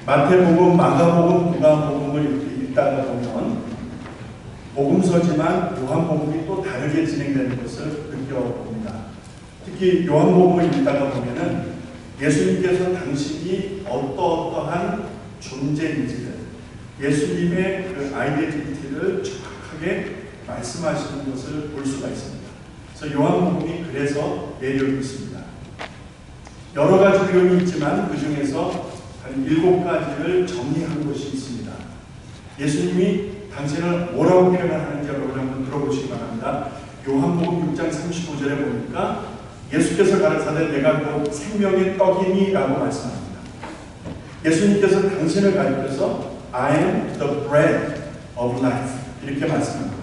마태복음, 마가복음, 누가복음을 이렇게 읽다가 보면 복음서지만 요한복음이 또 다르게 진행되는 것을 느껴봅니다. 특히 요한복음을 읽다가 보면은 예수님께서 당신이 어떠한 존재인지를, 예수님의 그 아이덴티티를 정확하게 말씀하시는 것을 볼 수가 있습니다. 그래서 요한복음이 그래서 매력이 있습니다. 여러 가지 표현이 있지만 그 중에서 한 7가지를 정리한 것이 있습니다. 예수님이 당신을 뭐라고 표현하는지 여러분 한번 들어보시기 바랍니다. 요한복음 6장 35절에 보니까 예수께서 가라사대 내가 곧 생명의 떡이니 라고 말씀합니다. 예수님께서 당신을 가리켜서 I am the bread of life 이렇게 말씀합니다.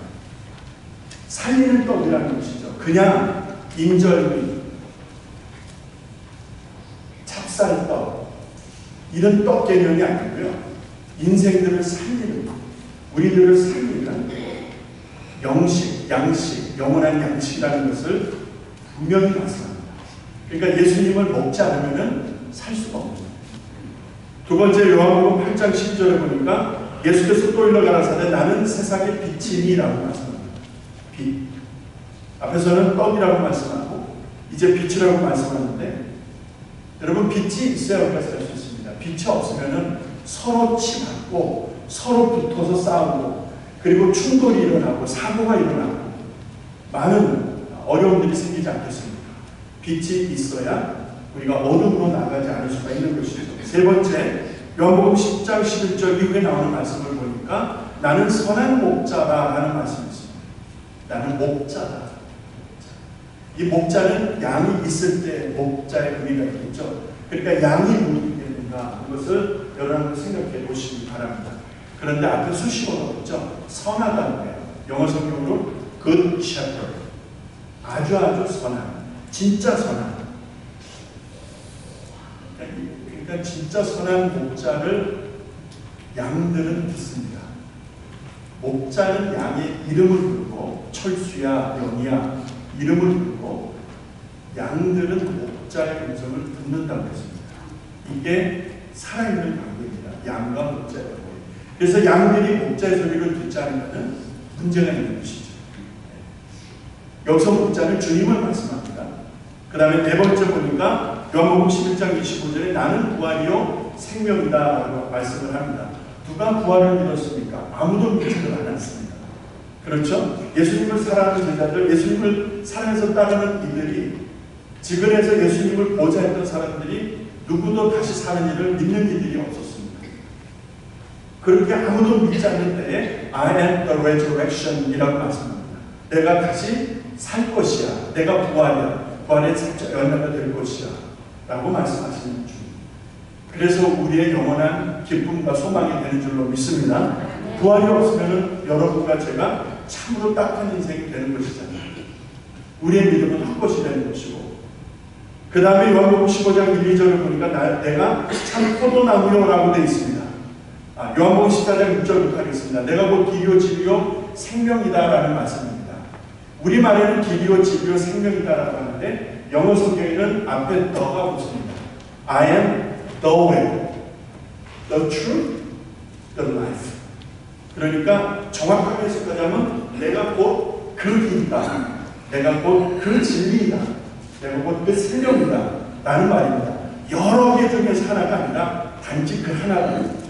살리는 떡이라는 것이죠. 그냥 인절미, 찹쌀떡 이런 떡 개념이 아니고요. 인생들을 살리는, 우리들을 살리는 영식, 양식, 영원한 양식이라는 것을 분명히 말씀합니다. 그러니까 예수님을 먹지 않으면 살 수가 없습니다. 두 번째 요한복음 8장 12절에 보니까 예수께서 또 일러 가라사대 나는 세상의 빛이니 라고 말씀합니다. 빛. 앞에서는 떡이라고 말씀하고 이제 빛이라고 말씀하는데 여러분 빛이 있어야 우리가 살 수 있습니다. 빛이 없으면 서로 치받고 서로 붙어서 싸우고 그리고 충돌이 일어나고 사고가 일어나고 많은 어려움들이 생기지 않겠습니까? 빛이 있어야 우리가 어둠으로 나가지 않을 수가 있는 것이죠. 세 번째, 요한복음 10장 11절 이후에 나오는 말씀을 보니까 나는 선한 목자다 하는 말씀이 있습니다. 나는 목자다. 이 목자는 양이 있을 때 목자의 의미가 있겠죠. 그러니까 양이 무엇이 되는가 그것을 여러분 생각해 보시기 바랍니다. 그런데 앞에 수식어가 없죠. 선하다는 거예요. 영어 성경으로 good shepherd. 아주 선한, 진짜 선한. 그러니까 진짜 선한 목자를 양들은 듣습니다. 목자는 양의 이름을 부르고 철수야, 영이야 이름을 부르고 양들은 목자의 음성을 듣는다고 했습니다. 이게 살아있는 관계입니다. 양과 목자의 관계. 그래서 양들이 목자의 소리를 듣지 않으면 문제가 있는 것이죠. 여기서 목자는 주님을 말씀합니다. 그 다음에 네 번째 보니까 요한복음 11장 25절에 나는 부활이요 생명이다 라고 말씀을 합니다. 누가 부활을 믿었습니까? 아무도 믿지를 않았습니다. 그렇죠? 예수님을 사랑하는 제자들, 예수님을 사랑해서 따르는 이들이 지근해서 예수님을 보자 했던 사람들이 누구도 다시 사는 일을 믿는 이들이 없었습니다. 그렇게 아무도 믿지 않는 때에 I am the resurrection 이라고 말씀합니다. 내가 다시 살 것이야. 내가 부활이야. 부활의 열매가 될 것이야. 라고 말씀하시는 중. 그래서 우리의 영원한 기쁨과 소망이 되는 줄로 믿습니다. 부활이 없으면 여러분과 제가 참으로 딱한 인생이 되는 것이잖아요. 우리의 믿음은 헛것이 되는 것이고 그 다음에 요한복음 15장 1, 2절을 보니까 내가 참 포도나무요라고 되어 있습니다. 요한복음 14장 6절부터 하겠습니다. 내가 곧 길이요 진리요 생명이다라는 말씀입니다. 우리말에는 길이요 진리요 생명이다라고 하는데 영어 성경에는 앞에 더가 붙습니다. I am the way, the truth, the life. 그러니까 정확하게 해석하자면 내가 곧 그 길이다. 내가 곧 그 진리이다. 내가 곧 그 생명이다. 라는 말입니다. 여러 개 중에서 하나가 아니라 단지 그 하나입니다.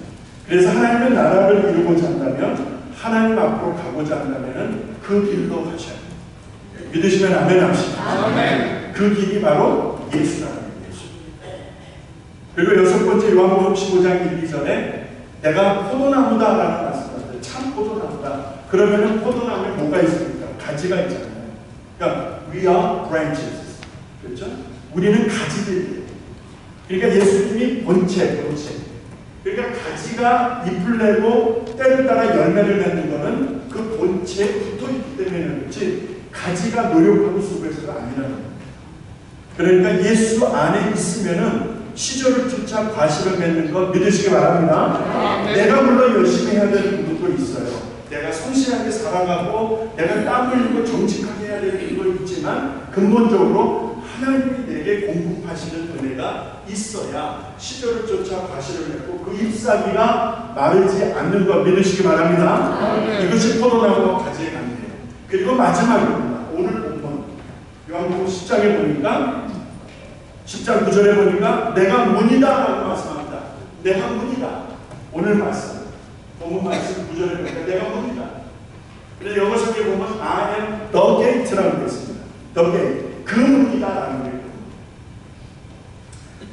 그래서 하나님의 나라를 이루고자 한다면 하나님 앞으로 가고자 한다면 그 길로 가셔야 돼요. 믿으시면 아멘 합시다. 아멘. 그 길이 바로 예수라는 예수. 그리고 여섯 번째 요한복음 15장 1, 2절에 내가 포도나무다라는 말씀을 참 포도나무다. 그러면은 포도나무에 뭐가 있습니까? 가지가 있잖아요. 그러니까 we are branches. 그렇죠? 우리는 가지들이에요. 그러니까 예수님이 본체. 그러니까 가지가 잎을 내고 때를 따라 열매를 맺는 것은 그 본체에 붙어있기 때문에 그렇지 가지가 노력하고 수고해서가 아니라는 겁니다. 그러니까 예수 안에 있으면은 시절을 쫓아 과실을 맺는 것 믿으시기 바랍니다. 내가 물론 열심히 해야 되는 부분도 있어요. 내가 성실하게 살아가고 내가 땀 흘리고 정직하게 해야 되는 거 있지만 근본적으로 하나님이 내게 공급하시는 은혜가 있어야 시절을 쫓아 과실을 맺고 그 잎사귀가 마르지 않는 것 믿으시기 바랍니다. 이것이 포도나무와 가지의 관계예요. 그리고 마지막입니다. 오늘 본문 요한복음 10장에 보니까 10장 9절에 보니까 내가 문이다 라고 말씀합니다. 내가 문이다. 오늘 말씀 본문 말씀 9절에 보니까 내가 문이다. 그래서 영어 성경에 보면 I am the gate라고 되어 있습니다. the gate. 그 문이다 라는 거예요.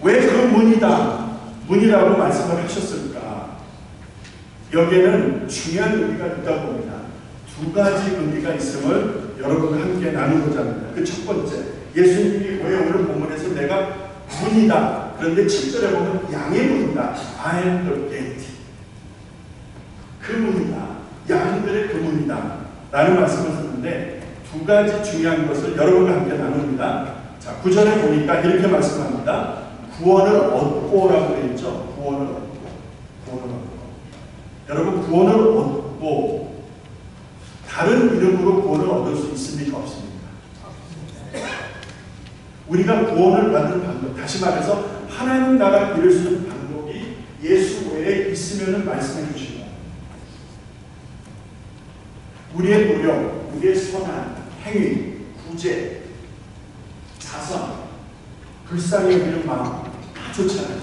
왜 그 문이다 문이라고 말씀을 하셨을까? 여기에는 중요한 의미가 있다고 봅니다. 두 가지 의미가 있음을 여러분과 함께 나누고자 합니다. 그 첫 번째, 예수님이 왜 오늘 본문에서 내가 문이다, 그런데 7절에 보면 양의 문이다, I am the gate. 그 문이다, 양들의 그 문이다 라는 말씀을 하셨는데 두 가지 중요한 것을 여러분과 함께 나눕니다. 자, 9절에 보니까 이렇게 말씀합니다. 구원을 얻고라고 되어 있죠. 구원을 얻고, 구원을 얻고. 여러분, 구원을 얻고 다른 이름으로 구원을 얻을 수 있습니까? 없습니까? 우리가 구원을 받는 방법, 다시 말해서 하나님 나라 이룰 수 있는 방법이 예수 외에 있으면 말씀해 주시고, 우리의 노력, 우리의 선한 행위, 구제, 자선, 불쌍히 여기는 마음 다 좋잖아요.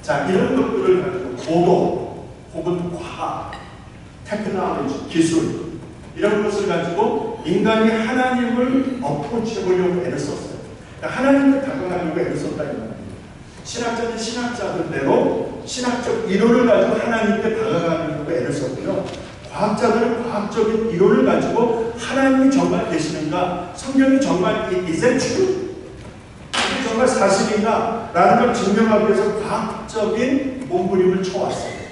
자, 이런 것들을 가지고 도덕 혹은 과학, 테크놀로지, 기술 이런 것을 가지고 인간이 하나님을 어프로치 해보려고 애를 썼어요. 그러니까 하나님을 다가가려고 애를 썼다 이 말이에요. 신학자는 신학자들대로 신학적 이론을 가지고 하나님께 다가가려고 애를 썼고요. 과학자들은 과학적인 이론을 가지고 하나님이 정말 계시는가, 성경이 정말 is it true? 이게 정말 사실인가? 라는 걸 증명하기 위해서 과학적인 몸부림을 쳐왔어요.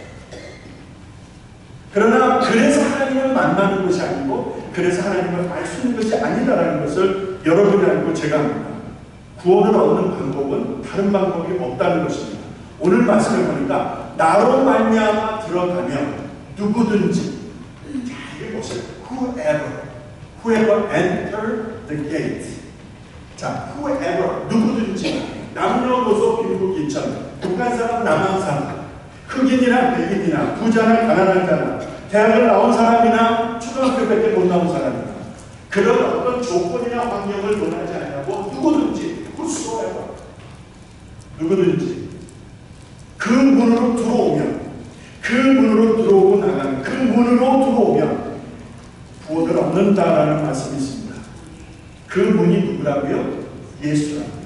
그러나 그래서 하나님을 만나는 것이 아니고 그래서 하나님을 알 수 있는 것이 아니다라는 것을 여러분이 알고 제가 합니다. 구원을 얻는 방법은 다른 방법이 없다는 것입니다. 오늘 말씀을 보니까 나로 말미암아 들어가면 누구든지, 자, 이게 보세요. Whoever enter the gate. 자, whoever, 누구든지, 남녀 노소 빈부 기천, 북한 사람, 남한 사람, 흑인이나 백인이나 부자나 가난한 자나 대학을 나온 사람이나 초등학교밖에 못 나온 사람이나 그런 어떤 조건이나 환경을 논하지 않냐고 누구든지, whosoever, 누구든지 그 문으로 들어오면, 그 문으로 들어오고 나가는, 그 문으로 들어오면 구원을 얻는다라는 말씀이 있습니다. 그 문이 누구라고요? 예수라고요.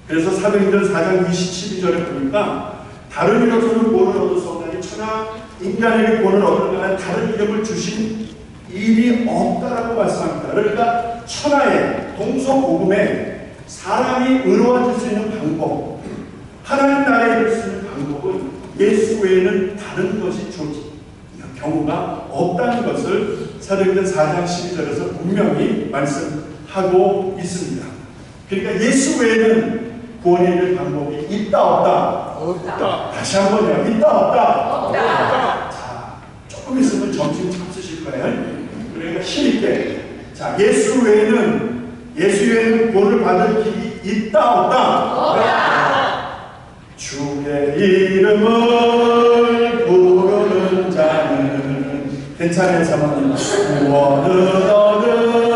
그래서 사도행전 4장 22절에 보니까 다른 이름으로는 구원을 얻을 수 없나니 천하 인간에게 구원을 얻을 만한 다른 이름을 주신 일이 없다라고 말씀합니다. 그러니까 천하에 동서고금에 사람이 의로워질 수 있는 방법, 하나님 나라에 이룰 수 있는 방법은 예수 외에는 다른 것이 경우가 없다는 것을 사도행전 4장 12절에서 분명히 말씀하고 있습니다. 그러니까 예수 외에는 구원에 이를 방법이 있다 없다? 없다. 다시 한번요. 있다 없다? 없다. 자, 조금 있으면 점심 잡수실 거예요. 그러니까 힘있게. 자, 예수 외에는 구원을 받을 길이 있다 없다? 없다. 주의 이름을 부르는 자는 괜찮아요, 사모님. 구원을 얻으리로다.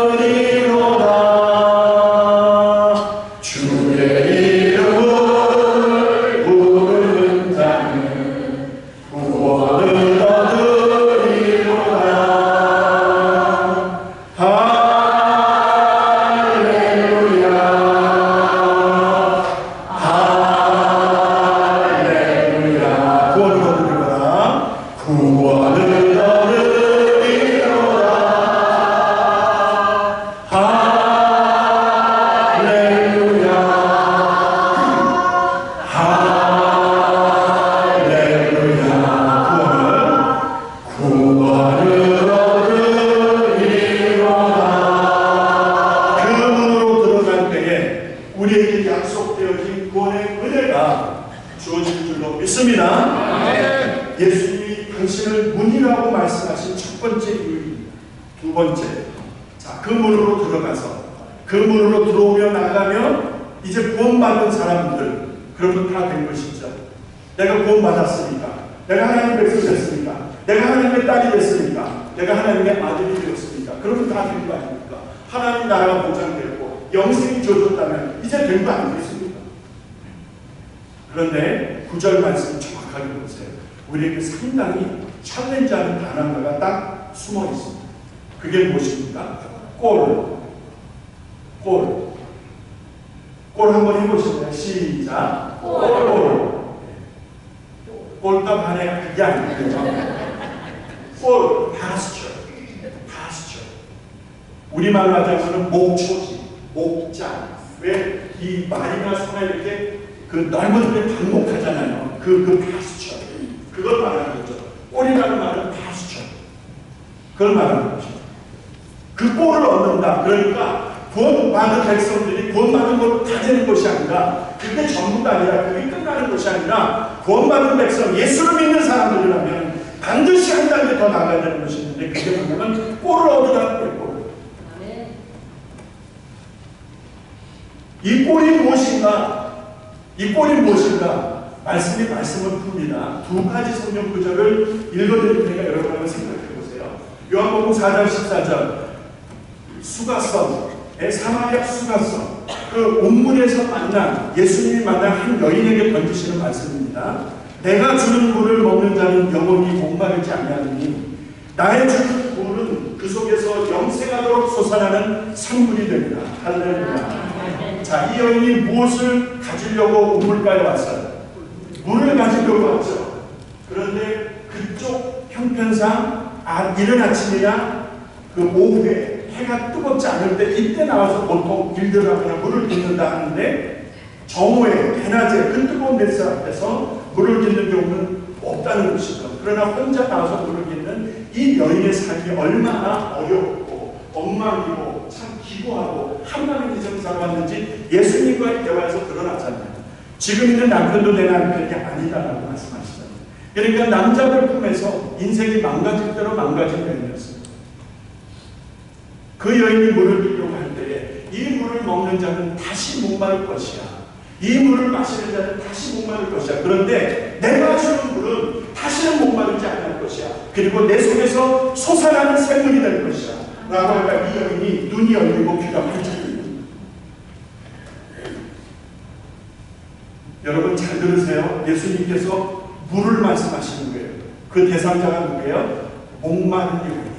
예수님이 당신을 문이라고 말씀하신 첫 번째 이유입니다. 두 번째, 자, 그 문으로 들어가서 그 그 문으로 들어오며 나가면 이제 구원받은 사람들, 그러면 다 된 것이죠. 내가 구원받았으니까, 내가 하나님의 백성이 됐으니까, 내가 하나님의 딸이 됐으니까, 내가 하나님의 아들이 되었으니까, 그러면 다 된 거 아닙니까? 하나님 나라가 보장되었고 영생이 주어졌다면 이제 된 거 아니겠습니까? 그런데 9절 말씀 정확하게 보세요. 우리에게 상당히 챌린지하는 단어가 딱 숨어 있습니다. 그게 무엇입니까? 골 한번 해보실래요? 시작. 골값 안에 그게 아니에요. 골, pasture. 우리말로 하자면 목초지, 목장. 왜 이 말이나 소나 이렇게 그 넓은 데 방목하잖아요. 그 pasture. 그걸 말하는 거죠. 골이라는 말은 pasture. 그걸 말하는 거죠. 그 골을 얻는다. 그러니까 구원받은 백성들이 구원받은 걸로 다 되는 것이 아니라, 그게 전부가 아니라, 그게 끝나는 것이 아니라, 구원받은 백성, 예수를 믿는 사람들이라면 반드시 한 단계 더 나가야 되는 것이 있는데, 그게 뭐냐면 골을 얻으라는 거예요. 골. 이 골이 무엇인가? 말씀을 풉니다. 두 가지 성경 구절을 읽어드릴 테니까 여러분 한번 생각해 보세요. 요한복음 4장 14절, 수가성, 사마리아 수가성, 그 온문에서 만난, 예수님이 만난 한 여인에게 던지시는 말씀입니다. 내가 주는 물을 먹는 자는 영원히 목마르지 아니하느니 나의 주는 물은 그 속에서 영생하도록 솟아나는 산물이 됩니다. 할렐루야. 자, 이 여인이 무엇을 가지려고 우물가에 왔어요? 물을 가지려고 왔죠. 그런데 그쪽 형편상 이른 아침이나 그 오후에 해가 뜨겁지 않을 때, 이때 나와서 보통 길들여 그냥 물을 빚는다 하는데, 정오에 대낮에 그 뜨거운 햇살 앞에서 물을 빚는 경우는 없다는 것이죠. 그러나 혼자 나와서 물을 빚는 이 여인의 삶이 얼마나 어렵고 엉망이고 참 기구하고 한마음의 기정을 살아왔는지 예수님과의 대화에서 드러나잖아요. 지금 있는 남편도 내 남편이 아니다라고 말씀하시잖아요. 그러니까 남자들 품에서 인생이 망가질 대로 망가진 여인이었습니다. 그 여인이 물을 빌려고 할 때에 이 물을 먹는 자는 다시 목마를 것이야. 이 물을 마시는 자는 다시 목마를 것이야. 그런데 내가 주는 물은 다시는 목마르지 않을 것이야. 그리고 내 속에서 솟아나는 샘물이 될 것이야. 라고 하니까 이 여인이 눈이 열리고 귀가 활짝 열립니다. 여러분 잘 들으세요. 예수님께서 물을 말씀하시는 거예요. 그 대상자가 누구예요? 목마른 여인이에요.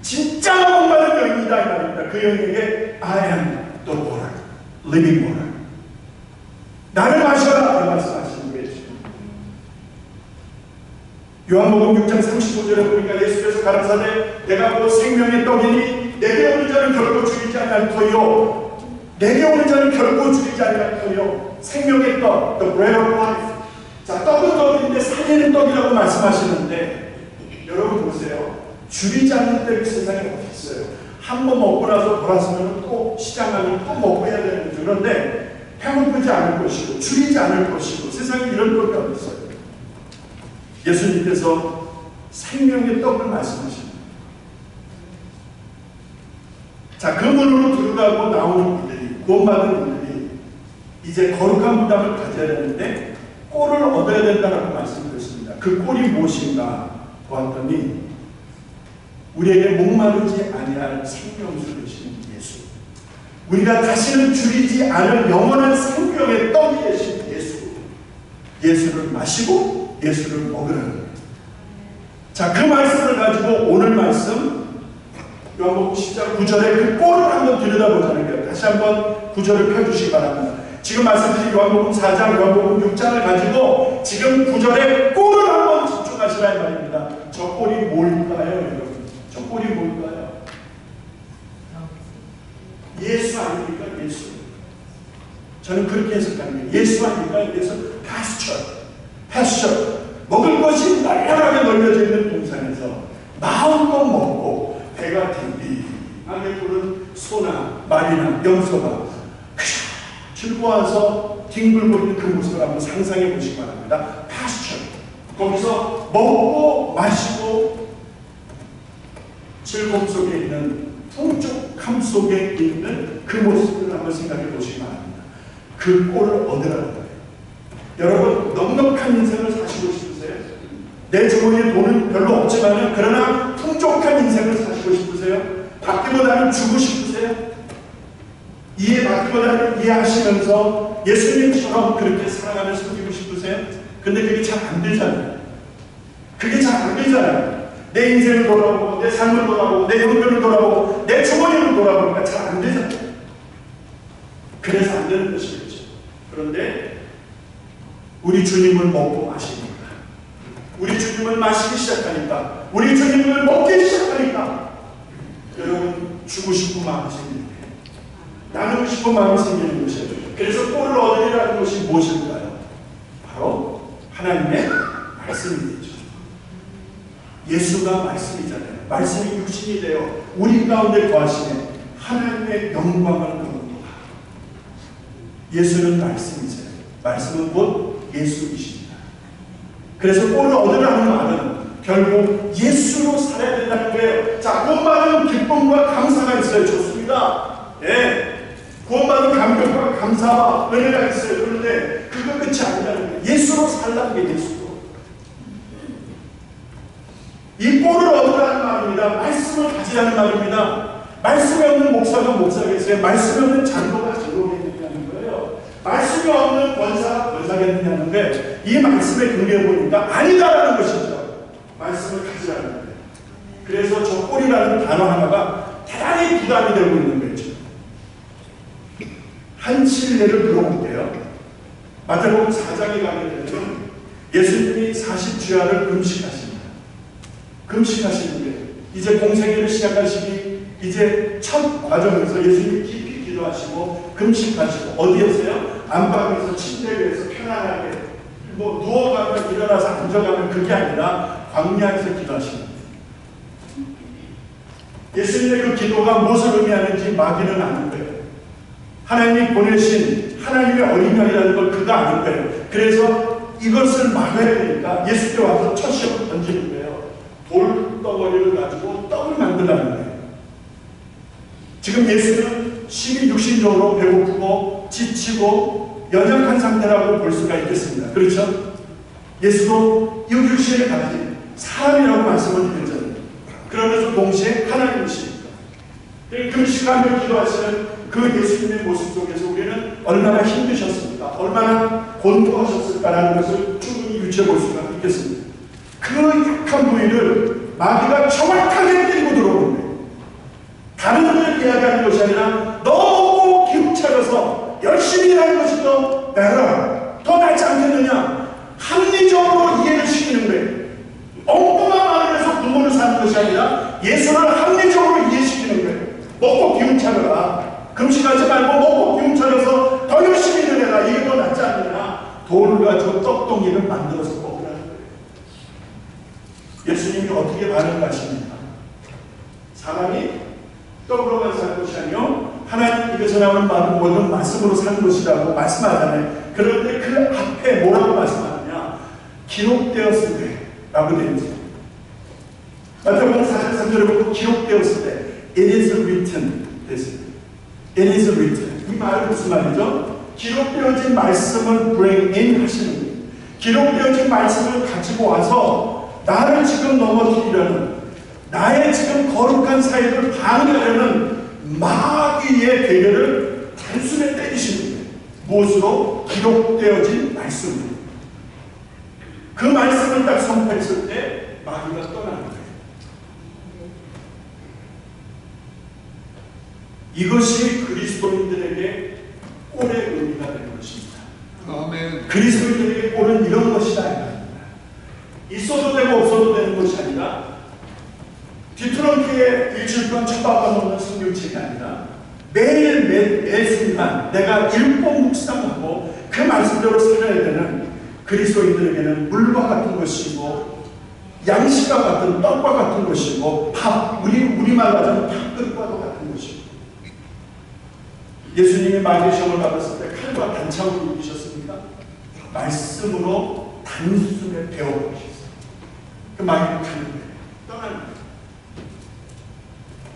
진짜 목마른 여인이다 이 말입니다. 그 여인에게 I am the water, living water. 나를 마셔라 이 말씀하시는 거예요. 요한복음 6장 35절에 보니까 예수께서 가라사대 내가 곧 생명의 떡이니 내게 오는 자는 결코 죽이지 아니할 터요. 내게 오는 자는 결코 죽이지 아니할 터요. 생명의 떡, the bread of life. 자, 떡은 떡인데 살리는 떡이라고 말씀하시는데, 여러분 보세요. 줄이지 않는 떡이 세상에 어디 있어요? 한 번 먹고 나서 돌아서면 또 시장 가면 또 먹고 해야 되는 거죠. 그런데 배고프지 않을 것이고 줄이지 않을 것이고 세상에 이런 떡이 어디 있어요? 예수님께서 생명의 떡을 말씀하십니다. 자, 그 문으로 들어가고 나오는 이들이, 구원받은 이들이 이제 거룩한 부담을 가져야 되는데 꼴을 얻어야 된다고 말씀드렸습니다. 그 꼴이 무엇인가 보았더니 우리에게 목마르지 아니할 생명수 되신 예수, 우리가 다시는 줄이지 않을 영원한 생명의 떡이 되신 예수, 예수를 마시고 예수를 먹으라는 거예요. 자, 그 말씀을 가지고 오늘 말씀 요한복음 10장 9절에 그 꼴을 한번 들여다보자는 거예요. 다시 한번 9절을 펴주시기 바랍니다. 지금 말씀드린 요한복음 4장, 요한복음 6장을 가지고 지금 9절에 꼴을 한번 집중하시라 이 말입니다. 저 꼴이 뭘까요, 여러분? 저 꼴이 뭘까요? 예수 아닙니까? 예수. 저는 그렇게 해석합니다. 예수 아닙니까? 예수. 패스처. 먹을 것이 널널하게 널려져 있는 동산에서 마음껏 먹고 배가 댕댕하게 부른 소나 말이나 염소가 즐거워서 뒹굴거리는 그 모습을 한번 상상해 보시기 바랍니다. 패스처. 거기서 먹고 마시고 즐거움 속에 있는 풍족함 속에 있는 그 모습을 한번 생각해 보시기 바랍니다. 그 꼴을 얻으라는 거예요. 여러분, 넉넉한 인생을 사시고 싶으세요? 내 주머니에 돈은 별로 없지만 그러나 풍족한 인생을 사시고 싶으세요? 받기보다는 주고 싶으세요? 이해받기보다는 이해하시면서 예수님처럼 그렇게 살아가며 섬기고 싶으세요? 근데 그게 잘 안 되잖아요. 그게 잘 안 되잖아요. 내 인생을 돌아보고 내 삶을 돌아보고 내 형편을 돌아보고 내 주머니를 돌아보니까 잘 안 되잖아요. 그래서 안 되는 것이겠죠. 그런데 우리 주님을 먹고 마시니까, 우리 주님을 마시기 시작하니까, 우리 주님을 먹기 시작하니까 여러분 주고 싶은 마음이 생기는 거예요. 나누고 싶은 마음이 생기는 것이에요. 그래서 꼴을 얻으리라는 것이 무엇일까요? 바로 하나님의 말씀이 되죠. 예수가 말씀이잖아요. 말씀이 육신이 되어 우리 가운데 거하시네 하나님의 영광을 보는도다. 예수는 말씀이세요. 말씀은 곧 예수이십니다. 그래서 꼴을 얻으라는 말은 결국 예수로 살아야 된다는 거예요. 자, 구원받은 기쁨과 감사가 있어요. 좋습니다. 예. 구원받은 감격과 감사와 은혜가 있어요. 그런데 그거 끝이 아니라는 거예요. 예수로 살라는 게 예수로. 이 꼴을 얻으라는 말입니다. 말씀을 가지라는 말입니다. 말씀이 없는 목사가 목사겠어요? 말씀이 없는 장로가 장로겠느냐는 거예요. 말씀이 없는 권사가 권사겠느냐는데 이 말씀에 근거해 보니까 아니다라는 것이죠. 말씀을 가지라는 거예요. 그래서 저 꼴이라는 단어 하나가 대단히 부담이 되고 있는 거죠. 한 진례를 들어볼게요. 마태복음 4장에 가게 되면 예수님이 40주야를 금식하십니다. 금식하시는데 이제 공생애를 시작하시기 이제 첫 과정에서 예수님이 깊이 기도하시고 금식하시고 어디에서요? 안방에서 침대 위에서 편안하게 뭐 누워가면 일어나서 앉아가면 그게 아니라 광야에서 기도하십니다. 예수님의 그 기도가 무엇을 의미하는지 마귀는 아는 거예요. 하나님이 보내신 하나님의 어린양이라는 걸 그가 아는 거예요. 그래서 이것을 막아야 되니까 예수께 와서 첫 시험을 던지는 거예요. 돌덩어리를 가지고 떡을 만들라는 거예요. 지금 예수는 심히 육신적으로 배고프고 지치고 연약한 상태라고 볼 수가 있겠습니다. 그렇죠? 예수도 육신을 가진 사람이라고 말씀을 드렸잖아요. 그러면서 동시에 하나님이십니다. 금식하며 기도하시는 그 예수님의 모습 속에서 우리는 얼마나 힘드셨습니까? 얼마나 곤고하셨을까라는 것을 충분히 유추해 볼 수가 있겠습니다. 그 약한 부위를 마귀가 정확하게 때리고 들어오는 거예요. 다른 분을 이야기하는 것이 아니라 너무 기운차려서 열심히 일하는 것이 더 나아라, 더 낫지 않겠느냐, 합리적으로 이해를 시키는 거예요. 엉뚱한 말을 해서 부모를 사는 것이 아니라 예수를 합리적으로 이해시키는 거예요. 먹고 기운차려라, 금식하지 말고 먹고 기운차려서 더 열심히 일해라, 이게 더 낫지 않느냐, 돌을 가지고 떡덩이를 만들어서 먹으라는 거예요. 예수님이 어떻게 반응하십니까? 사람이 떡으로만 살 것이 아니요 하나님 입에서 나오는 말은 모든 말씀으로 사는 것이라고 말씀하잖아요. 그런데 그 앞에 뭐라고 말씀하느냐? 기록되었을 때 라고 되어 있습니다. 마태복음 4장 3절에 보고 기록되었을 때 It is written 됐습니다. It is written. 이 말은 무슨 말이죠? 기록되어진 말씀을 bring in 하시는 거예요. 기록되어진 말씀을 가지고 와서 나를 지금 넘어뜨리려는, 나의 지금 거룩한 사역을 방해하려는 마귀의 계략을 단숨에 때리시는 거예요. 무엇으로? 기록되어진 말씀으로. 그 말씀을 딱 선포했을 때 마귀가 떠나는 거예요. 이것이 그리스도인들에게 꼴의 의미가 되는 것입니다. 아멘. 그리스도인들에게 꼴은 이런 것이다. 있어도 되고 없어도 되는 것이 아니라 뒤트렁크에 일주일간 처박아 놓는 성경책이 아니라 매 순간 내가 읽고 묵상하고 그 말씀대로 살아야 되는 그리스도인들에게는 물과 같은 것이고 양식과 같은 떡과 같은 것이고 밥, 우리말로 하자면 밥그릇과도 같은 것이고, 예수님이 마귀의 시험을 받았을 때 칼과 단창으로 이기셨습니까? 말씀으로 단숨에 배워버리셨어요. 그 마귀는 가는 거예요. 떠나는 거예요.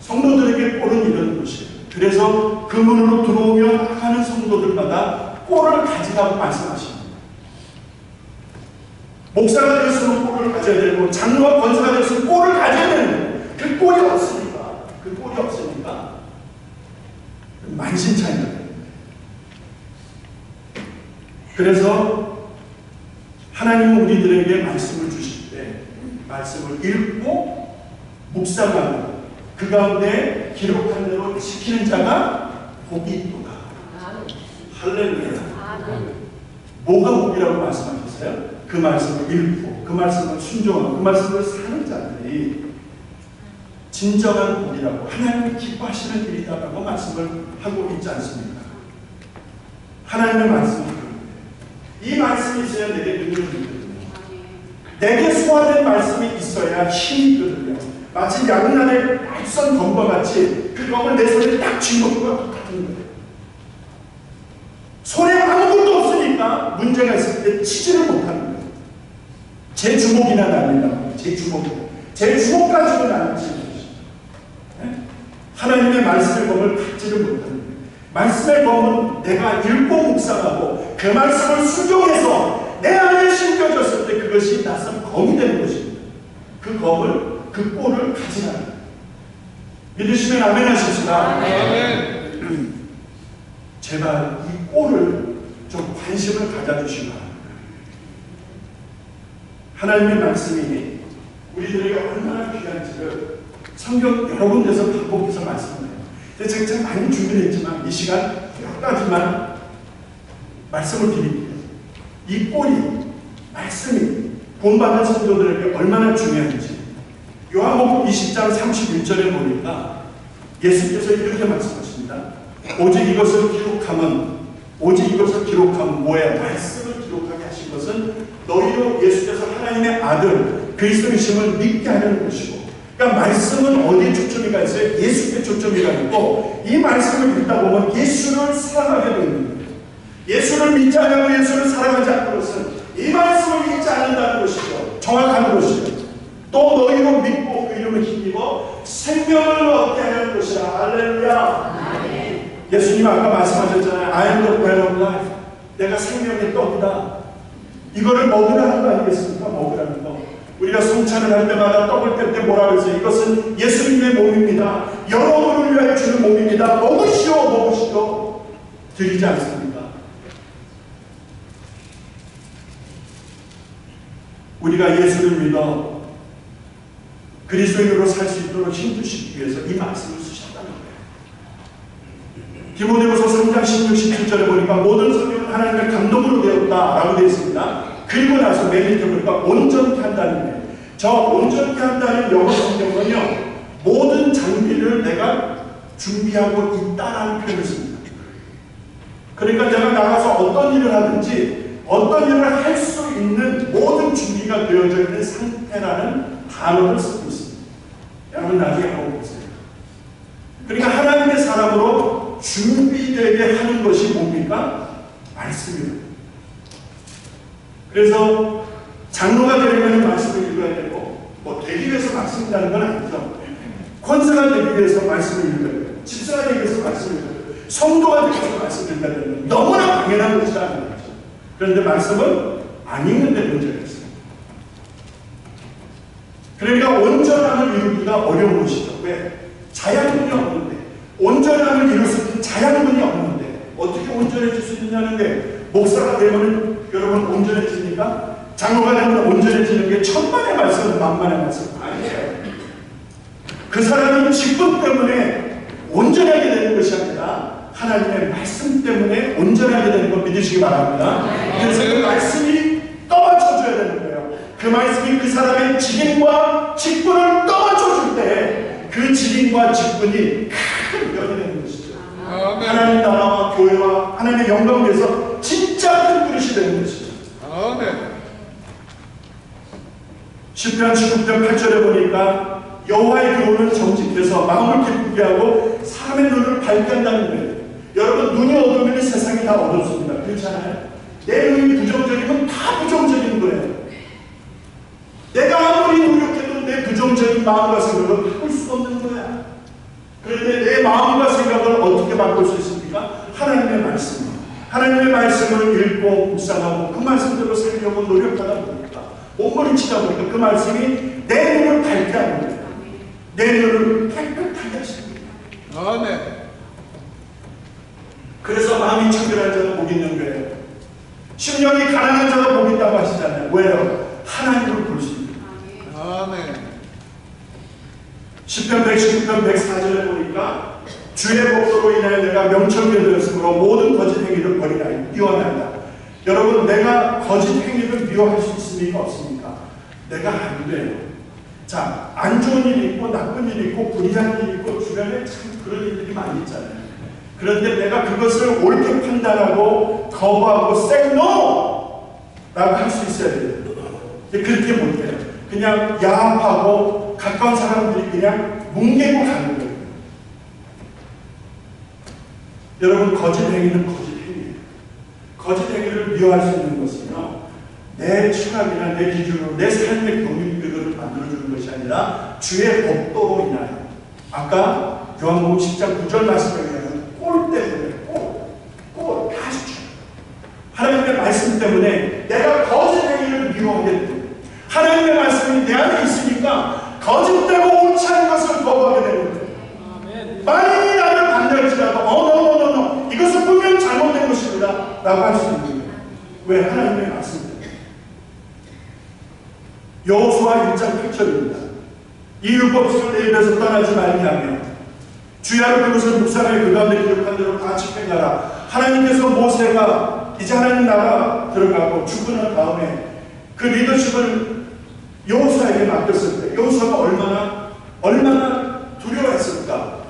성도들에게 성도들에게 꼴은 이런 것이에요. 그래서 그 문으로 들어오면 하는 성도들마다 꼴을 가지라고 말씀하십니다. 목사가 되었으면 꼴을 가져야 되고 장로와 권사가 되었으면 꼴을 가져야 되는 그 꼴이 없으니까 만신창이다. 그래서 하나님은 우리들에게 말씀을 주실 때 말씀을 읽고 묵상하고 그 가운데 기록한 대로 지키는 자가 복이 있도다. 할렐루야. 뭐가 복이라고 말씀하셨어요? 그 말씀을 읽고 그 말씀을 순종하고 그 말씀을 사는 자들이 진정한 복이라고 하나님이 기뻐하시는 일이다라고 말씀을 하고 있지 않습니까? 하나님의 말씀을 이 말씀이 있어야 내게 능력이 있거든요. 내게 소화된 말씀이 있어야 힘이 있거든요. 마치 양날의 앞선 검과 같이 그 검을 내 손에 딱 쥐는 것과 똑같은 거예요. 손에 아무것도 없으니까 문제가 있을 때 치지를 못하는 거예요. 제 주먹이나 날린다고. 제 주먹 가지고는 안 치는 것입니다. 하나님의 말씀의 검을 갖지를 못하는 거예요. 말씀의 검은 내가 읽고 묵상하고 그 말씀을 순종해서 내 안에 심겨졌을 때 그것이 낯선 검이 되는 것입니다. 그 검을, 그 꼴을 가지라는 거예요. 믿으시면 아멘 하십시다. 아멘. 제발 이 꼴을 좀 관심을 가져주시기 바랍니다. 하나님의 말씀이 우리들에게 얼마나 귀한지를 성경 여러 군데서 반복해서 말씀해요. 제가 참 많이 준비를 했지만 이 시간 몇 가지만 말씀을 드릴게요. 이 꼴이, 말씀이 본받는 성도들에게 얼마나 중요한지 요한복음 20장 31절에 보니까 예수께서 이렇게 말씀하십니다. 오직 이것을 기록하면 뭐야? 말씀을 기록하게 하신 것은 너희로 예수께서 하나님의 아들 그리스도이심을 믿게 하려는 것이고, 그러니까 말씀은 어디에 초점이가 있어요? 예수께 초점이가 있고, 이 말씀을 읽다 보면 예수를 사랑하게 되는 거예요. 예수를 믿지 않으면 예수를 사랑하지 않는 것은 이 말씀을 믿지 않는다는 것이죠. 정확한 것이죠. 또 너희로 믿고 그 이름을 힘입어 생명을 얻게 하는 것이라. 할렐루야. 예수님 아까 말씀하셨잖아요. I am the bread of life. 내가 생명의 떡이다. 이거를 먹으라는 거 아니겠습니까? 먹으라는 거. 우리가 성찬을 할 때마다 떡을 뗄 때 뭐라 그랬어요? 이것은 예수님의 몸입니다. 여러분을 위하여 주는 몸입니다. 먹으시오. 드리지 않습니까? 우리가 예수를 믿어 그리스도인으로 살 수 있도록 힘주시기 위해서 이 말씀을 쓰셨다는 거예요. 디모데후서 3장 16, 17절에 보니까 모든 성경은 하나님의 감동으로 되었다라고 되어 있습니다. 그리고 나서 맨 밑에 보니까 온전케 한다는 거예요. 저 온전케 한다는 영어 성경은요, 모든 장비를 내가 준비하고 있다라는 표현을 씁니다. 그러니까 내가 나가서 어떤 일을 하든지 어떤 일을 할 수 있는 모든 준비가 되어져 있는 상태라는 단어를 쓰고 있습니다. 여러분 나중에 한번 보세요. 그러니까 하나님의 사람으로 준비되게 하는 것이 뭡니까? 말씀입니다. 그래서 장로가 되려면 말씀을 읽어야 되고, 되기 위해서 말씀 읽는 건 아니죠. 권사가 되기 위해서 말씀을 읽어야 되고, 집사가 되기 위해서 말씀을 읽어야 되고, 성도가 되기 위해서 말씀을 읽어야 되는 너무나 당연한 것이라는 거죠. 그런데 말씀은 안 읽는데 문제가 있어요. 그러니까 온전함을 이루기가 어려운 것이죠. 왜? 자양분이 없는데, 온전함을 이룰 수 있는 자양분이 없는데 어떻게 온전해질 수 있느냐는데, 목사가 되면 여러분 온전해집니까? 장로가 되면 온전해지는 게 천만의 말씀, 만만의 말씀 아니에요. 그 사람이 직분 때문에 온전하게 되는 것이 아니라 하나님의 말씀 때문에 온전하게 되는 걸 믿으시기 바랍니다. 그래서 그 말씀이 떠받쳐줘야 되는 거예요. 그 말씀이 그 사람의 직임과 직분을 떠받쳐줄 때 그 직임과 직분이 큰 면이 되는 것이죠. 하나님 나라와 교회와 하나님의 영광을 위해서 진짜 큰 그릇이 되는 것이죠. 시편 19편 8절에 보니까 여호와의 교훈은 정직해서 마음을 기쁘게 하고 사람의 눈을 밝게 한다는 거예요. 여러분, 눈이 어두우면 세상이 다 어둡습니다. 그렇잖아요? 내 눈이 부정적이면 다 부정적인 거예요. 내가 아무리 노력해도 내 부정적인 마음과 생각을 바꿀 수 없는 거야. 그런데 내 마음과 생각을 어떻게 바꿀 수 있습니까? 하나님의 말씀. 하나님의 말씀을 읽고 묵상하고 그 말씀대로 살려고 노력하다 보니까 몸부림치다 보니까 그 말씀이 내 눈을 밝게 하는 거예요. 내 눈을 깨끗하게 하십니다. 아멘. 그래서 마음이 청결한 자가 복 있는 거예요. 심령이 가난한 자가 복 있다고 하시잖아요. 왜요? 하나님을 볼 수 있는 거예요. 아멘. 시편 119편 104절에 보니까 주의 복도로 인하여 내가 명철게 되었으므로 모든 거짓 행위를 버리나이다. 미워하나이다. 여러분, 내가 거짓 행위를 미워할 수 있습니까? 없습니까? 내가 안 돼요. 자, 안 좋은 일이 있고 나쁜 일이 있고 불의한 일이 있고 주변에 참 그런 일들이 많이 있잖아요. 그런데 내가 그것을 옳게 판단하고 거부하고 say no! 라고 할 수 있어야 돼요. 근데 그렇게 못해요. 그냥 야합하고 가까운 사람들이 그냥 뭉개고 가는 거예요. 여러분, 거짓 행위는 거짓 행위예요. 거짓 행위를 미워할 수 있는 것은요, 내 철학이나 내 기준으로 내 삶의 경륜을 만들어주는 것이 아니라 주의 법도로 인하여, 아까 요한복음 10장 9절 말씀에 의하면 꼴 때문에 꼴 가시죠. 하나님의 말씀 때문에 내가 거짓 행위를 미워하게 됩니다. 하나님의 말씀이 내 안에 있으니까 거짓되고 옳지 않은 것을 거부하게 되는 거예요. 만인이 나를 반대할지라도 이것은 분명 잘못된 것입니다 라고 할 수 있는 거예요. 왜? 하나님의 말씀 때문에. 여호수아 1장 8절입니다. 이 율법書내 입에서 떠나지 말게 하며 주야로 그것을 묵상하여 그 가운데 기록한 대로 다 집행하라. 하나님께서 모세가 이제 하나님 나라 들어가고 죽고 난 다음에 그 리더십을 여호수아에게 맡겼을 때 여호수아가 얼마나 두려워했을까.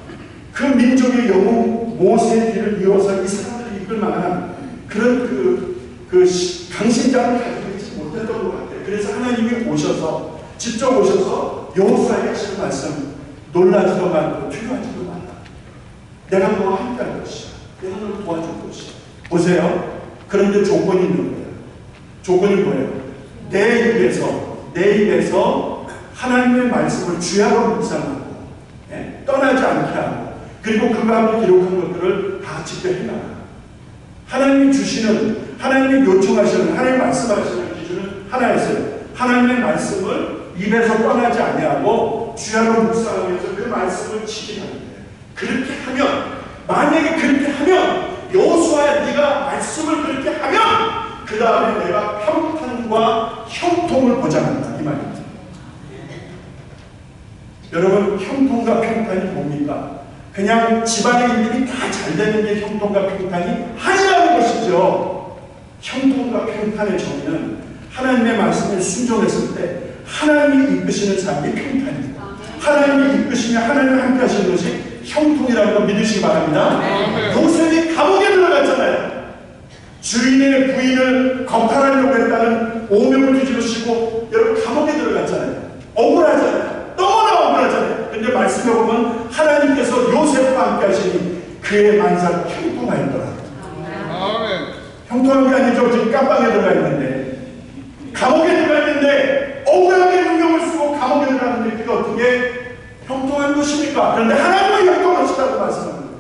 그 민족의 영웅 모세의 길을 이어서 이 사람들을 이끌 만한 그런 강신장을 가지고 있지 못했던 것 같아요. 그래서 하나님이 오셔서 직접 오셔서 여호수아에게 하시는 말씀, 놀라지도 말고 두려워하지도 말라. 내가 너와 함께 할 것이야. 내가 너를 도와줄 것이야. 보세요. 그런데 조건이 있는 거예요. 조건이 뭐예요? 내 입에서 하나님의 말씀을 주야로 묵상하고 떠나지 않게 하고 그리고 그 가운데 기록한 것들을 다 집행해나가. 하나님이 주시는, 하나님이 요청하시는, 하나님 말씀하시는 기준은 하나였어요. 하나님의 말씀을 입에서 떠나지 아니하고 주야로 묵상하면서 그 말씀을 지키는 거예요. 그렇게 하면, 만약에 그렇게 하면 여호수아야 네가 말씀을 그렇게 하면 그 다음에 내가 평탄과 형통을 보장한다 이 말입니다. 여러분, 형통과 평탄이 뭡니까? 그냥 집안의 일들이 다 잘 되는 게 형통과 평탄이 아니라는 것이죠. 형통과 평탄의 정의는 하나님의 말씀에 순종했을 때 하나님이 이끄시는 삶이 평탄입니다. 하나님이 이끄시면 하나님이 함께 하시는 것이 형통이라는 걸 믿으시기 바랍니다. 요셉이 감옥에 들어갔잖아요. 주인의 부인을 겁탈하려고 했다는 오명을 뒤집으시고 여러분 감옥에 들어갔잖아요. 억울하잖아요. 너무나 억울하잖아요. 근데 말씀해 보면 하나님께서 요셉과 함께 하시니 그의 만사가 형통하였더라. 형통한 게 아니죠. 지금 깜빵에 들어가 있는데, 감옥에 들어가 있는데 억울하게 능력을 쓰고 감옥에 들어갔는데 그게 어떻게 형통한 것입니까? 그런데 하나님은 형통하시다고 말씀합니다.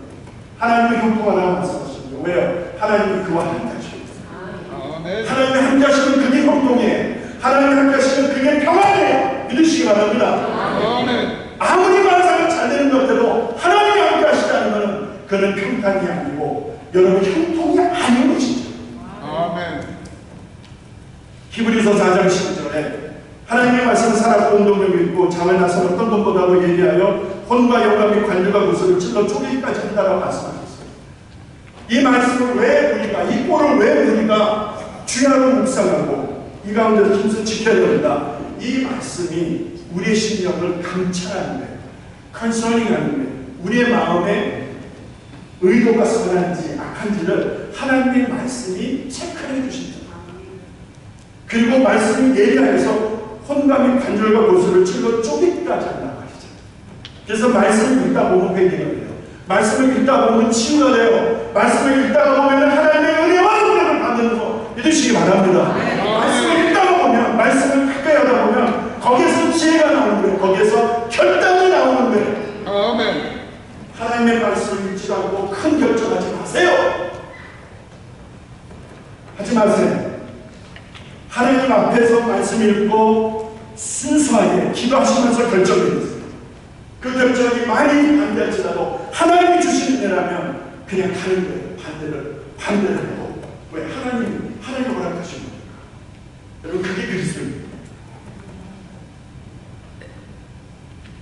하나님은 형통하다고 말씀하십니다. 왜요? 하나님이 그와 함께 하십니다. 하나님이 함께 하시면 그게 형통이에요. 하나님이 함께 하시면 그게 평안이에요. 믿으시기 바랍니다. 아무리 만사가 잘 되는 것 같아도 하나님이 함께 하시다는 것은 그는 평탄이 아니고 여러분 형통이 아닌 것이죠. 히브리서 4장 12절에 하나님의 말씀은 살았고 운동력이 있고 장을 나서 어떤 것보다도 예리하여 혼과 영감이 관절과 구슬을 찔러 쪼개기까지 한다고 말씀하셨어요. 이 말씀을 왜 우리가, 이 꼴을 왜 우리가 주야로 묵상하고 이 가운데서 힘써 지켜야 됩니다. 이 말씀이 우리의 심령을 감찰하는 거예요. 컨서닝 하는 거예요. 우리의 마음에 의도가 선한지 악한지를 하나님의 말씀이 체크해 주십니다. 그리고 말씀이 예리하여서 혼감이 관절과 고수를 찔러 쪼개기까지 한다고 하시죠. 그래서 말씀을 읽다 보면 회개가 돼요. 말씀을 읽다 보면 치유가 돼요. 말씀을 읽다가 보면 하나님의 은혜와 능력을 받는 거 믿으시기 바랍니다. 말씀을 읽다가 보면, 말씀을 가까이 하다 보면 거기에서 지혜가 나오는 거예요. 거기에서 결단이 나오는 거예요. 하나님의 결정하세요. 하나님 앞에서 말씀 읽고 순수하게 기도하시면서 결정해주세요. 그 결정이 많이 반대할지라도 하나님이 주신 은혜라면 그냥 가는 거예요. 반대를 하고. 왜? 하나님이 허락하신 거니까. 여러분, 그게 그리스도입니다.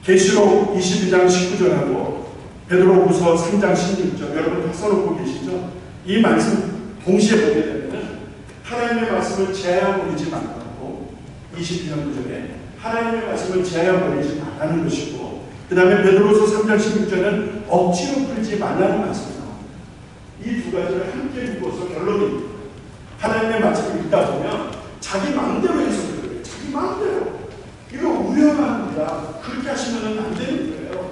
계시록 22장 19절하고 베드로후서 3장 16절, 여러분 다 써놓고 계시죠? 이 말씀 동시에 보게 되면 하나님의 말씀을 제한버리지 말고, 22장 9절에 하나님의 말씀을 제한버리지 말라는 것이고, 그 다음에 베드로후서 3장 16절은 억지로 풀지 말라는 말씀이 나옵니다. 이 두 가지를 함께 묶어서 결론입니다. 하나님의 말씀을 읽다 보면 자기 마음대로 해석을 해요. 자기 마음대로. 이거 위험한 겁니다. 그렇게 하시면 안 되는 거예요.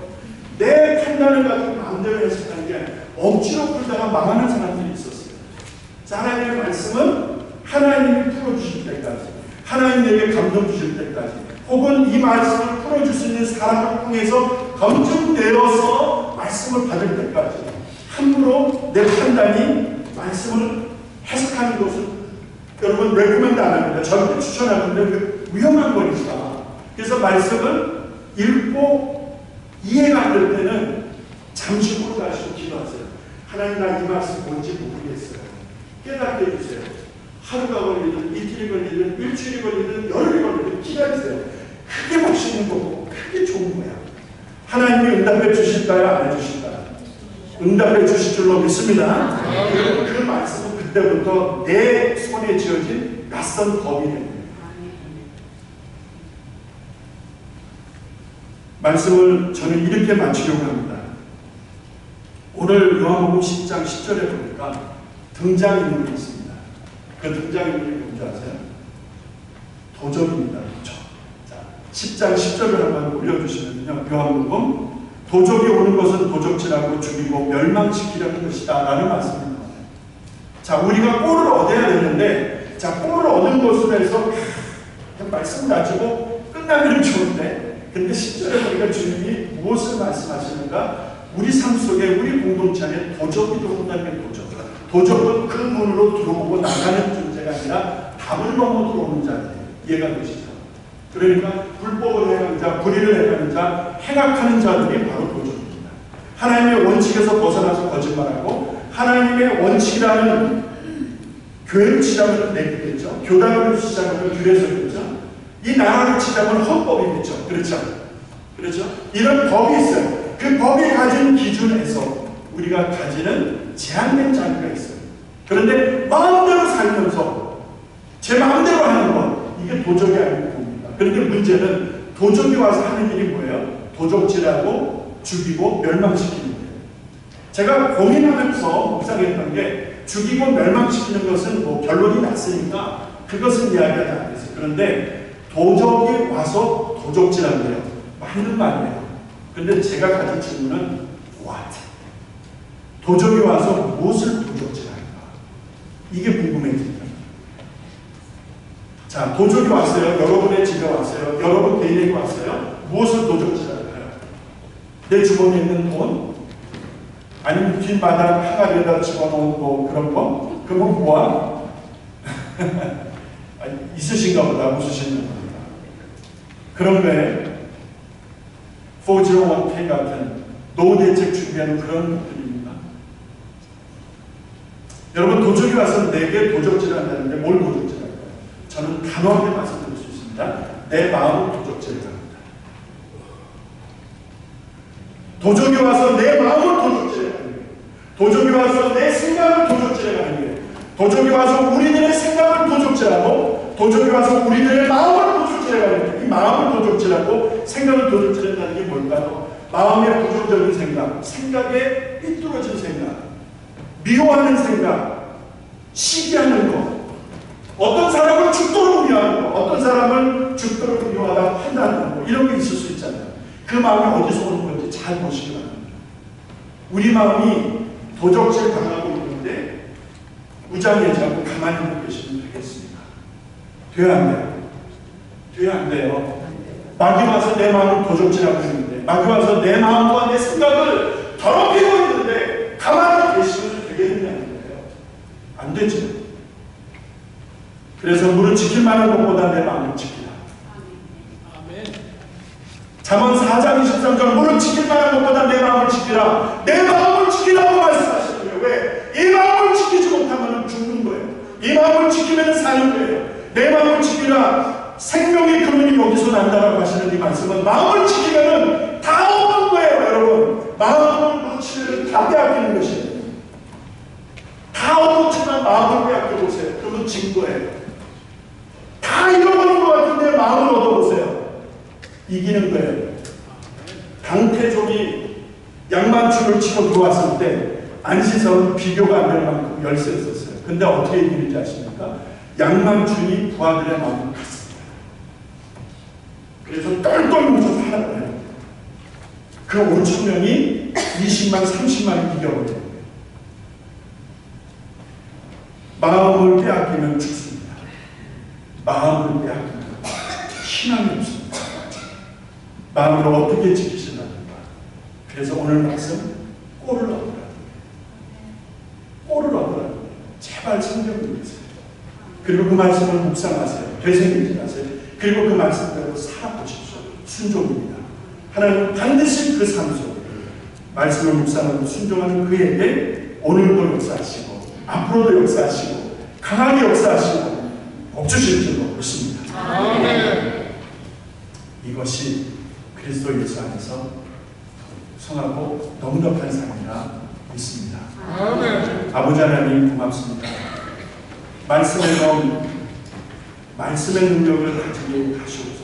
내 판단을 가지고 마음대로 해석하는 게 억지로 풀다가 망하는 사람들이 있었어요. 하나님의 말씀은 하나님이 풀어주실 때까지, 하나님에게 감동 주실 때까지, 혹은 이 말씀을 풀어줄 수 있는 사람을 통해서 검증되어서 말씀을 받을 때까지 함부로 내 판단이 말씀을 해석하는 것은 여러분 레코멘드 안 합니다. 절대 추천하는데 위험한 거니까. 그래서 말씀을 읽고 이해가 안 될 때는 잠시 후로 가시고 기도하세요. 하나님, 나 이 말씀 뭔지 모르겠어요. 깨닫게 해주세요. 하루가 걸리든 이틀이 걸리든 일주일이 걸리든 열흘이 걸리든 기다리세요. 그게 멋있는 거고 그게 좋은 거야. 하나님이 응답해 주실까요? 안 해주실까요? 응답해 주실 줄로 믿습니다. 그리고 그 말씀은 그때부터 내 손에 지어진 낯선 법이 됩니다. 말씀을 저는 이렇게 마치려고 합니다. 오늘 요한복음 10장 10절에 보니까 등장인물이 있습니다. 그 등장인물이 뭔지 아세요? 도적입니다. 도적. 자, 10장 10절을 한번 올려주시면요. 요한복음, 도적이 오는 것은 도적질하고 죽이고 멸망시키려는 것이다 라는 말씀이 나와요. 자, 우리가 꼴을 얻어야 되는데, 자, 꼴을 얻은 것으로 해서 말씀 가지고 끝나면 좋은데, 근데 10절에 보니까 주님이 무엇을 말씀하시는가? 우리 삶 속에, 우리 공동체 안에 도적이 들어온다는 게 도적. 도적은 그 문으로 들어오고 나가는 존재가 아니라 답을 넘어 들어오는 자예요. 이해가 되시죠? 그러니까 불법을 행하는 자, 불의를 행하는 자, 행악하는 자들이 바로 도적입니다. 하나님의 원칙에서 벗어나서 거짓말하고 하나님의 원칙이라는 교회를 치자면 내기겠죠. 교단을 치자면 규례서겠죠. 이 나라를 치자면 헌법이겠죠. 그렇죠? 그렇죠? 이런 법이 있어요. 그 법이 가진 기준에서 우리가 가지는 제한된 자리가 있어요. 그런데 마음대로 살면서 제 마음대로 하는 것, 이게 도적이 아니고 봅니다. 그런데 문제는 도적이 와서 하는 일이 뭐예요? 도적질하고 죽이고 멸망시키는 거예요. 제가 고민하면서 묵상했던 게 죽이고 멸망시키는 것은 뭐 결론이 났으니까 그것은 이야기하지 않겠어요. 그런데 도적이 와서 도적질한대요. 맞는 말이에요. 근데 제가 가진 질문은 what? 도적이 와서 무엇을 도적질할까? 이게 궁금해집니다. 자, 도적이 왔어요. 여러분의 집에 왔어요. 여러분 개인에게 왔어요. 무엇을 도적질할까요? 내 주머니에 있는 돈? 아니면 뒷마당 항아리에다 집어넣은 뭐 그런 거? 그건 뭐야? 있으신가 보다. 웃으시는 겁니다. 그런 거에 401k 같은 노후 대책 준비하는 그런 것들입니다. 여러분, 도적이 와서 내게 도적질한다는데 뭘 도적질할까요? 저는 단호하게 말씀드릴 수 있습니다. 내 마음을 도적질을 합니다. 도적이 와서 내 마음을 도적질해 가는 거예요. 도적이 와서 내 생각을 도적질해 가는 거예요. 도적이 와서 우리들의 생각을 도적질하고, 도적이 와서 우리들의 마음을 도적질해 가는 거예요. 이 마음을 도적질하고 생각을 도적질한다는 게 뭘까요? 마음의 부정적인 생각, 생각에 삐뚤어진 생각, 미워하는 생각, 시기하는 것, 어떤 사람을 죽도록 미워하는 것, 어떤 사람을 죽도록 미워하다 판단하는 것, 이런 게 있을 수 있잖아요. 그 마음이 어디서 오는 건지 잘 보시기 바랍니다. 우리 마음이 도적질 당하고 있는데 무장해지 않고 가만히 보고 계시면 되겠습니까? 돼야 안 돼요? 돼야 안 돼요. 마귀 와서 내 마음을 도적질하고 있는데, 마귀 와서 내 마음과 내 생각을 더럽히고 있는데 가만히 계시면 되겠느냐는 거예요. 안 되죠. 그래서 무릇 지킬 만한 것보다 내 마음을 지키라. 잠언 4장 23절 무릇 지킬 만한 것보다 내 마음을 지키라. 내 마음을 지키라고 말씀하시는 거예요. 왜? 이 마음을 지키지 못하면 죽는 거예요. 이 마음을 지키면 사는 거예요. 내 마음을 지키라. 생명의 근원이 여기서 난다라고 하시는 이 말씀은 마음을 지키면 다 없는 거예요. 여러분, 마음을 놓치면 다 빼앗기는 것이에요. 다 얻었지만 마음을 빼앗겨보세요. 그러면 진 거예요. 다 잃어버린 것 같은데 마음을 얻어보세요. 이기는 거예요. 강태종이 양만춘을 치고 들어왔을 때 안시성은 비교가 안 될 만큼 열세를 썼어요. 근데 어떻게 이기는지 아십니까? 양만춘이 부하들의 마음을 갔습니다. 그래서 똘똘 뭉쳐서 하나를 해요. 그 5,000명이 20만, 30만을 이겨버려요. 마음을 빼앗기면 죽습니다. 마음을 빼앗기면 희망이 없습니다. 마음을 어떻게 지키시려는가? 그래서 오늘 말씀 꼴을 얻으라는 거예요. 꼴을 얻으라는 거예요. 제발 성경을 읽으세요. 그리고 그 말씀을 묵상하세요. 되새김질하세요. 그리고 그 말씀대로 살아보십시오. 순종입니다. 하나님은 반드시 그 삶 속에 말씀을 묵상하고 순종하는 그에게 오늘도 역사하시고 앞으로도 역사하시고 강하게 역사하시고 복 주실 줄로 믿습니다. 아멘. 이것이 그리스도 예수 안에서 성하고 넉넉한 삶이라 믿습니다. 아멘. 아버지 하나님 고맙습니다. 말씀의 능력을 가지게 하시옵소서.